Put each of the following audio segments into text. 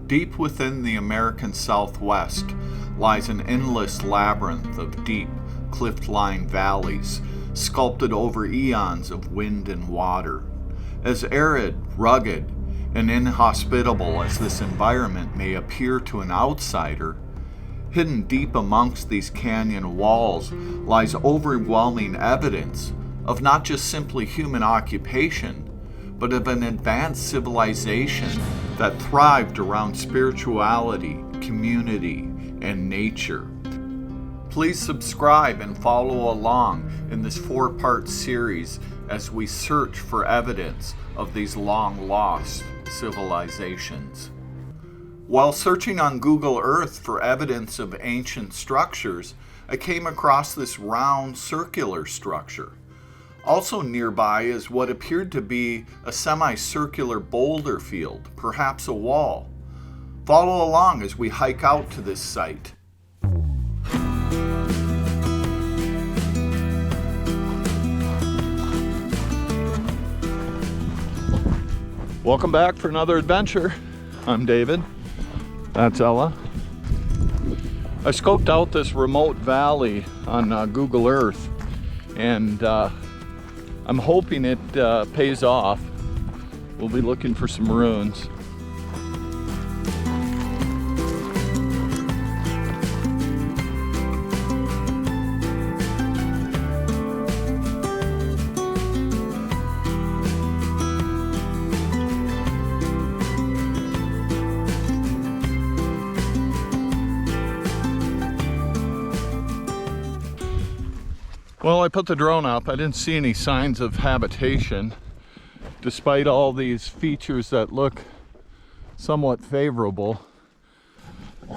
Deep within the American Southwest lies an endless labyrinth of deep, cliff-lined valleys, sculpted over eons of wind and water. As arid, rugged, and inhospitable as this environment may appear to an outsider, hidden deep amongst these canyon walls lies overwhelming evidence of not just simply human occupation, but of an advanced civilization that thrived around spirituality, community, and nature. Please subscribe and follow along in this 4-part series as we search for evidence of these long-lost civilizations. While searching on Google Earth for evidence of ancient structures, I came across this round circular structure. Also nearby is what appeared to be a semicircular boulder field, perhaps a wall. Follow along as we hike out to this site. Welcome back for another adventure. I'm David. That's Ella. I scoped out this remote valley on Google Earth, and I'm hoping it pays off. We'll be looking for some ruins. Well, I put the drone up. I didn't see any signs of habitation, despite all these features that look somewhat favorable.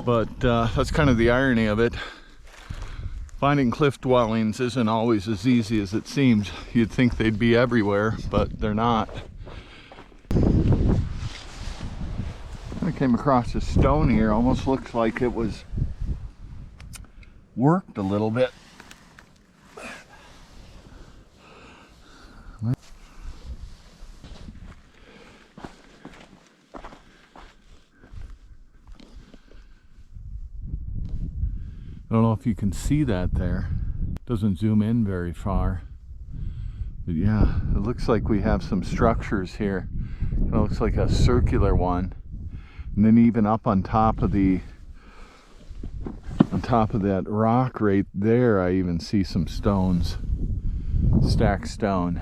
But that's kind of the irony of it. Finding cliff dwellings isn't always as easy as it seems. You'd think they'd be everywhere, but they're not. I came across a stone here. Almost looks like it was worked a little bit. I don't know if you can see that there. Doesn't zoom in very far. But yeah, it looks like we have some structures here. It looks like a circular one. And then even up on top of that rock right there, I even see some stones. Stacked stone.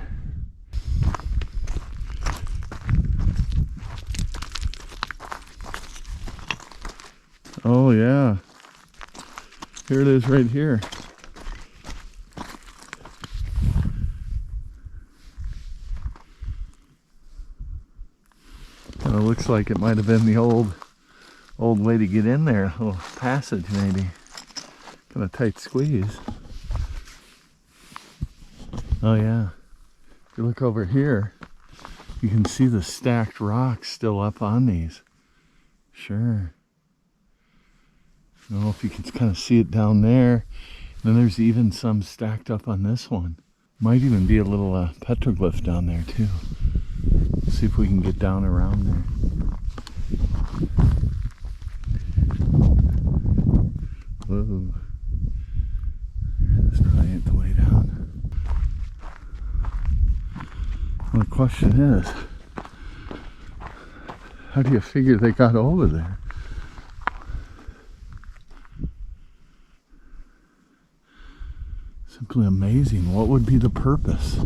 Oh yeah. Here it is right here. Kind of looks like it might have been the old way to get in there. A little passage maybe. Kind of tight squeeze. Oh yeah. If you look over here, you can see the stacked rocks still up on these. Sure. I don't know if you can kind of see it down there. And then there's even some stacked up on this one. Might even be a little petroglyph down there too. Let's see if we can get down around there. Whoa. This probably ain't the way down. Well, the question is, how do you figure they got over there? Simply amazing. What would be the purpose?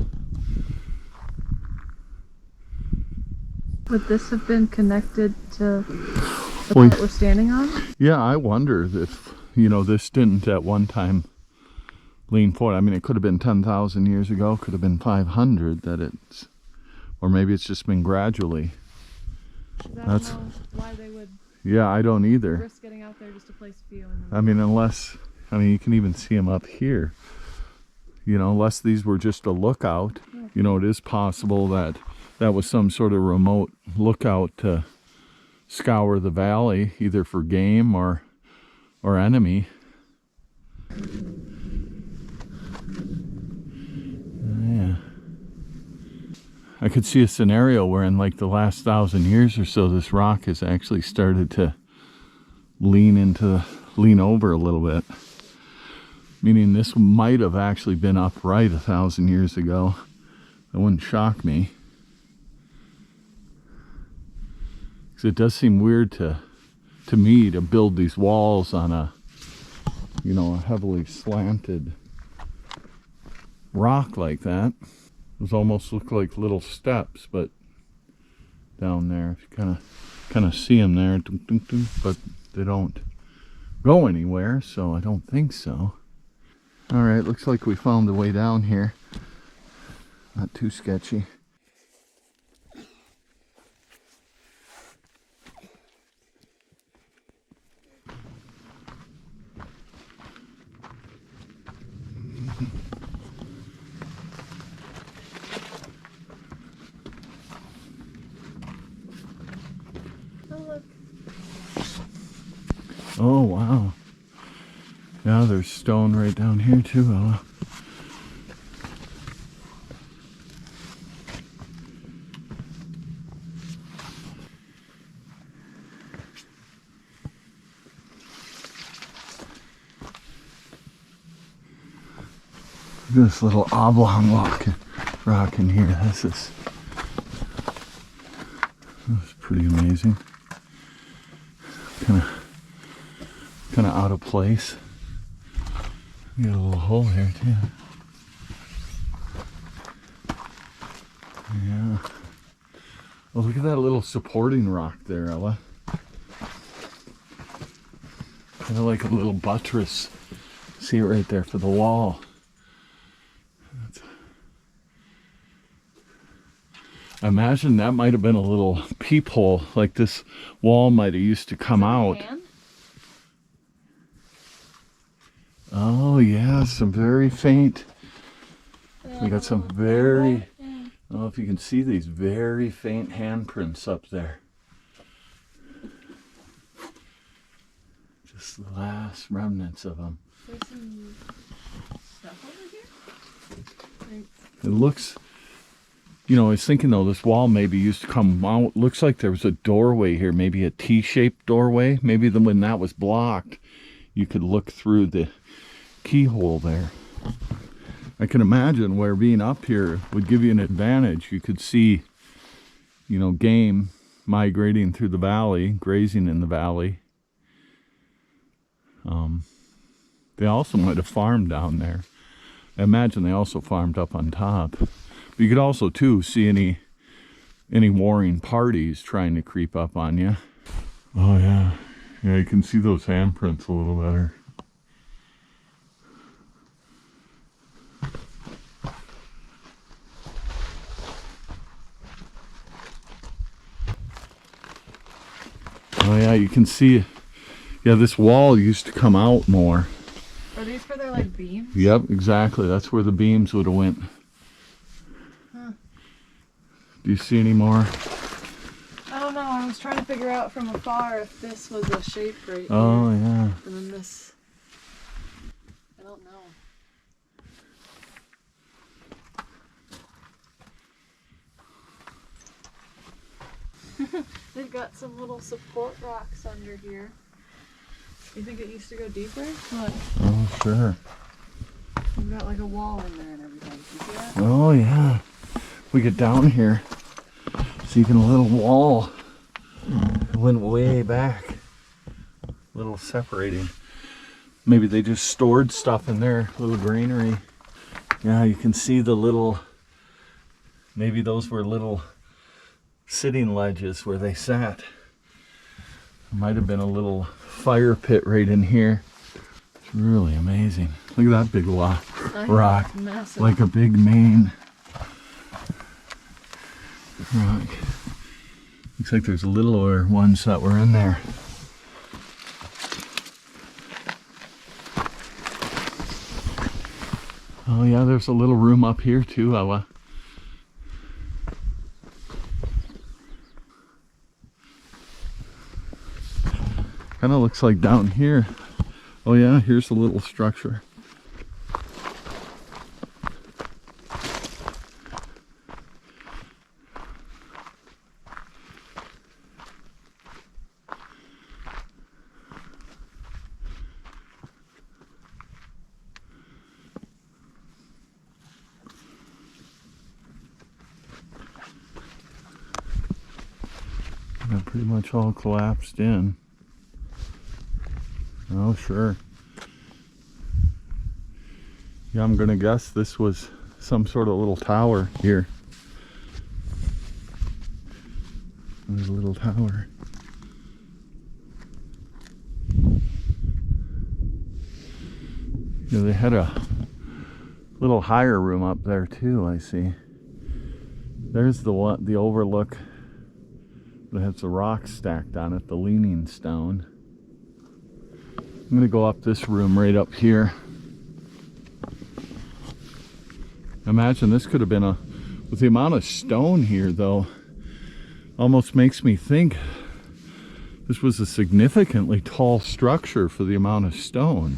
Would this have been connected to the part we're standing on? Yeah, I wonder if, this didn't at one time lean forward. I mean, it could have been 10,000 years ago, could have been 500 that it's, or maybe it's just been gradually. I don't know why they would. Yeah, I don't either. Risk getting out there just to place a few. I mean, you can even see them up here. Unless these were just a lookout, it is possible that was some sort of remote lookout to scour the valley, either for game or enemy. Yeah. I could see a scenario where in like the last 1,000 years or so, this rock has actually started to lean over a little bit. Meaning this might have actually been upright 1,000 years ago. That wouldn't shock me. Because it does seem weird to me to build these walls on a, you know, a heavily slanted rock like that. Those almost look like little steps, but down there, if you kind of see them there, but they don't go anywhere, so I don't think so. All right, looks like we found the way down here. Not too sketchy. Oh, wow. Yeah, there's stone right down here too, Ella. This little oblong rock in here. This is pretty amazing. Kind of out of place. Got a little hole here too. Yeah. Oh, look at that little supporting rock there, Ella. Kind of like a little buttress. See it right there for the wall. I imagine that might have been a little peephole, like this wall might have used to come out. Oh yeah, some very faint. We got some very, I don't know if you can see these very faint handprints up there. Just the last remnants of them. There's some stuff over here? It looks, you know, I was thinking though, this wall maybe used to come out. Looks like there was a doorway here, maybe a T-shaped doorway. Maybe when that was blocked, you could look through the keyhole there. I can imagine where being up here would give you an advantage. You could see, you know, game migrating through the valley, grazing in the valley. They also might have farmed down there. I imagine they also farmed up on top. But you could also too see any warring parties trying to creep up on you. Oh yeah, yeah, you can see those handprints a little better. Oh yeah, you can see, yeah, this wall used to come out more. Are these for their like beams? Yep, exactly. That's where the beams would have went. Huh. Do you see any more? I don't know. I was trying to figure out from afar if this was a shape right here. Oh yeah. And then this. I don't know. They've got some little support rocks under here. You think it used to go deeper? Look. Oh sure. We've got like a wall in there and everything. You see that? Oh yeah. We get down here. See even a little wall. It went way back. A little separating. Maybe they just stored stuff in there. Little granary. Yeah, you can see the little, maybe those were little sitting ledges where they sat. There might have been a little fire pit right in here. It's really amazing. Look at that big rock. Massive. Like a big main rock. Looks like there's littler ones that were in there. Oh yeah, there's a little room up here too, Ella. Kind of looks like down here. Oh yeah, here's a little structure. They're pretty much all collapsed in. Oh, sure. Yeah, I'm gonna guess this was some sort of little tower here. There's a little tower. Yeah, they had a little higher room up there too, I see. There's the overlook that has the rocks stacked on it, the leaning stone. I'm gonna go up this room right up here. Imagine this could have been with the amount of stone here though, almost makes me think this was a significantly tall structure for the amount of stone.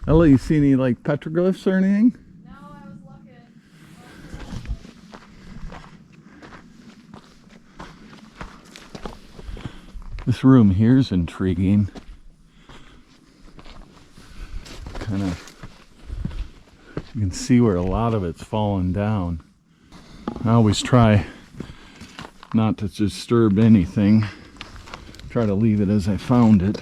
Ella, you see any like petroglyphs or anything? No, I was looking. This room here is intriguing. Kind of, you can see where a lot of it's fallen down. I always try not to disturb anything. Try to leave it as I found it.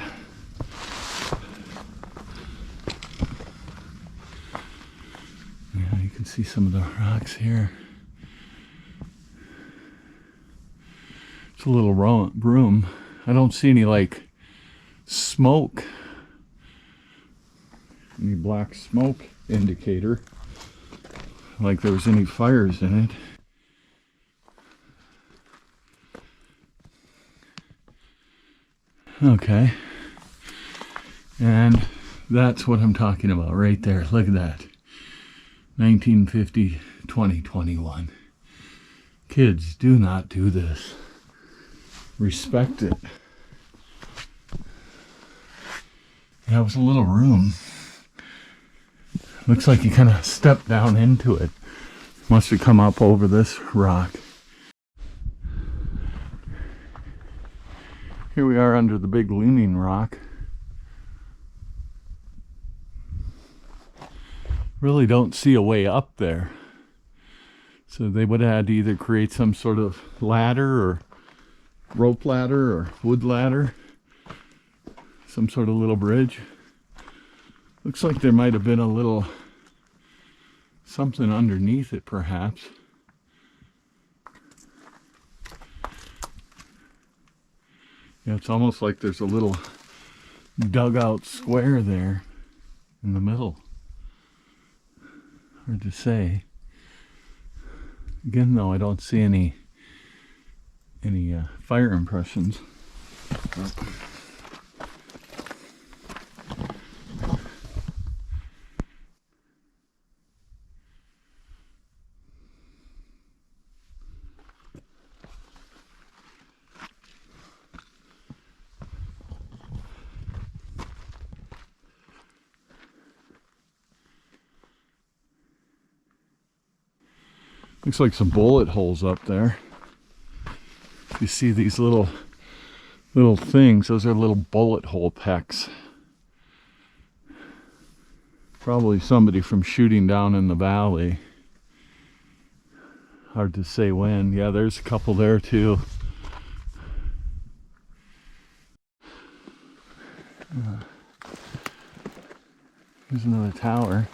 Yeah, you can see some of the rocks here. It's a little room. I don't see any like smoke. Any black smoke indicator. Like there was any fires in it. Okay. And that's what I'm talking about right there. Look at that. 1950, 2021. Kids, do not do this. Respect it. Yeah, it was a little room. Looks like you kind of stepped down into it. Must have come up over this rock. Here we are under the big leaning rock. Really don't see a way up there. So they would have had to either create some sort of ladder or rope ladder or wood ladder. Some sort of little bridge. Looks like there might have been a little something underneath it perhaps. Yeah, it's almost like there's a little dugout square there in the middle. Hard to say. Again, though, I don't see any fire impressions. Looks like some bullet holes up there. You see these little things, those are little bullet hole pecks. Probably somebody from shooting down in the valley. Hard to say when. Yeah, there's a couple there too. Here's another tower.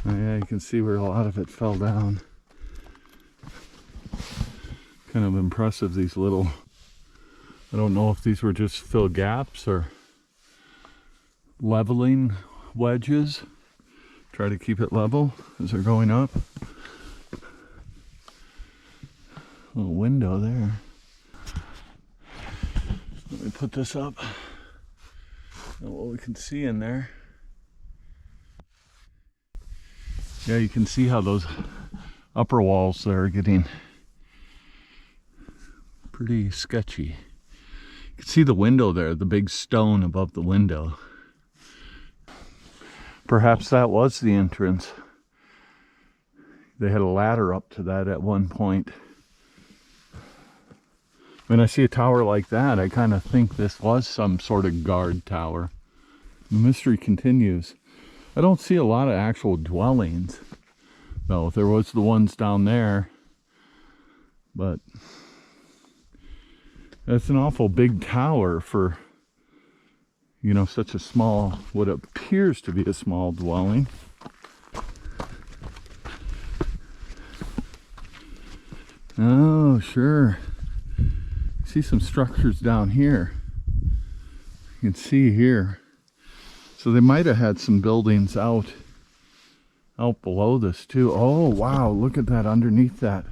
Oh yeah, you can see where a lot of it fell down. Kind of impressive, these little, I don't know if these were just fill gaps or leveling wedges. Try to keep it level as they're going up. Little window there. Let me put this up. What we can see in there. Yeah, you can see how those upper walls there are getting pretty sketchy. You can see the window there, the big stone above the window. Perhaps that was the entrance. They had a ladder up to that at one point. When I see a tower like that, I kind of think this was some sort of guard tower. The mystery continues. I don't see a lot of actual dwellings, though. There was the ones down there, but that's an awful big tower for, you know, such a small, what appears to be a small dwelling. Oh, sure. See some structures down here. You can see here. So they might have had some buildings out below this too. Oh, wow, look at that underneath that.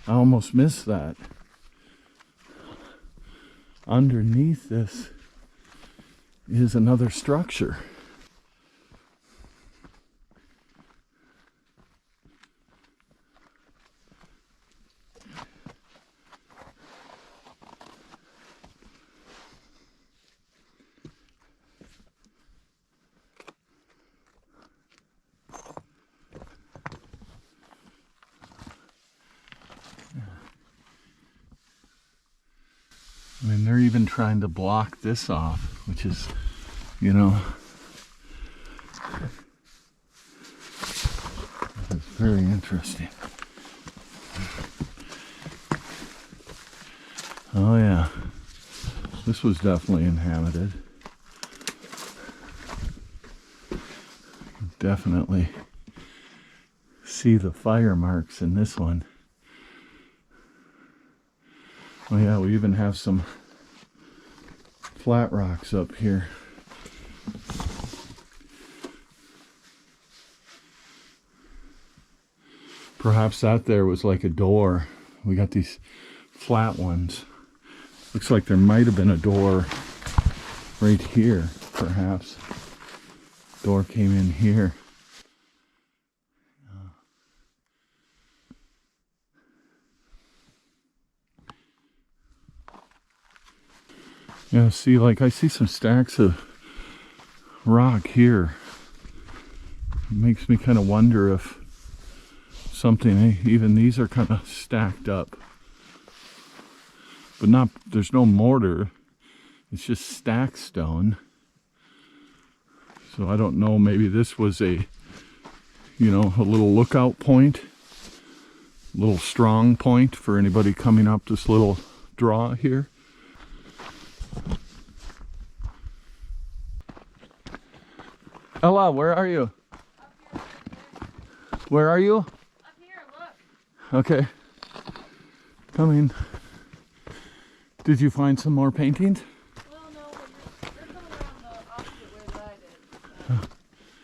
I almost missed that. Underneath this is another structure. I mean, they're even trying to block this off, which is, you know, it's very interesting. Oh yeah, this was definitely inhabited. Definitely see the fire marks in this one. Oh yeah, we even have some flat rocks up here. Perhaps that there was like a door. We got these flat ones. Looks like there might have been a door right here, perhaps. Door came in here. Yeah, see, like I see some stacks of rock here. It makes me kind of wonder if something, even these are kind of stacked up. But not, there's no mortar. It's just stacked stone. So I don't know, maybe this was a, you know, a little lookout point. A little strong point for anybody coming up this little draw here. Ella, where are you? Up here. Where are you? Up here, look. Okay. Coming. Did you find some more paintings? Well, no, but you're coming around the opposite way that I did.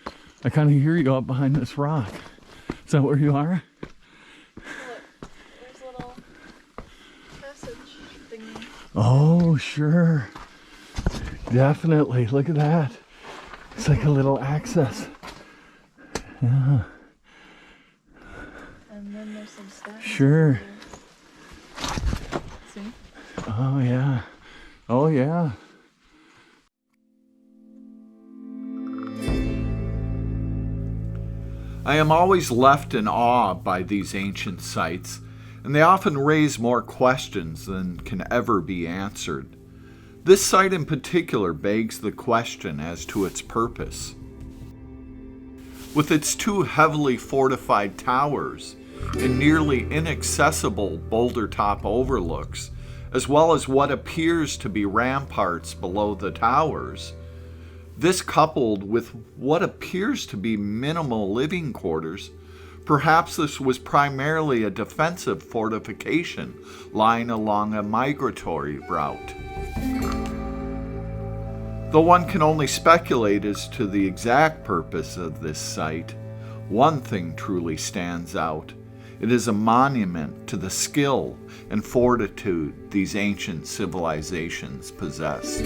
So. I kind of hear you up behind this rock. Is that where you are? Look, there's a little passage thingy. Oh, sure. Definitely. Look at that. It's like a little access. Yeah. And then there's some stacks. Sure. See? Oh, yeah. Oh, yeah. I am always left in awe by these ancient sites, and they often raise more questions than can ever be answered. This site in particular begs the question as to its purpose. With its two heavily fortified towers and nearly inaccessible boulder-top overlooks, as well as what appears to be ramparts below the towers, this coupled with what appears to be minimal living quarters, perhaps this was primarily a defensive fortification lying along a migratory route. Though one can only speculate as to the exact purpose of this site, one thing truly stands out. It is a monument to the skill and fortitude these ancient civilizations possessed.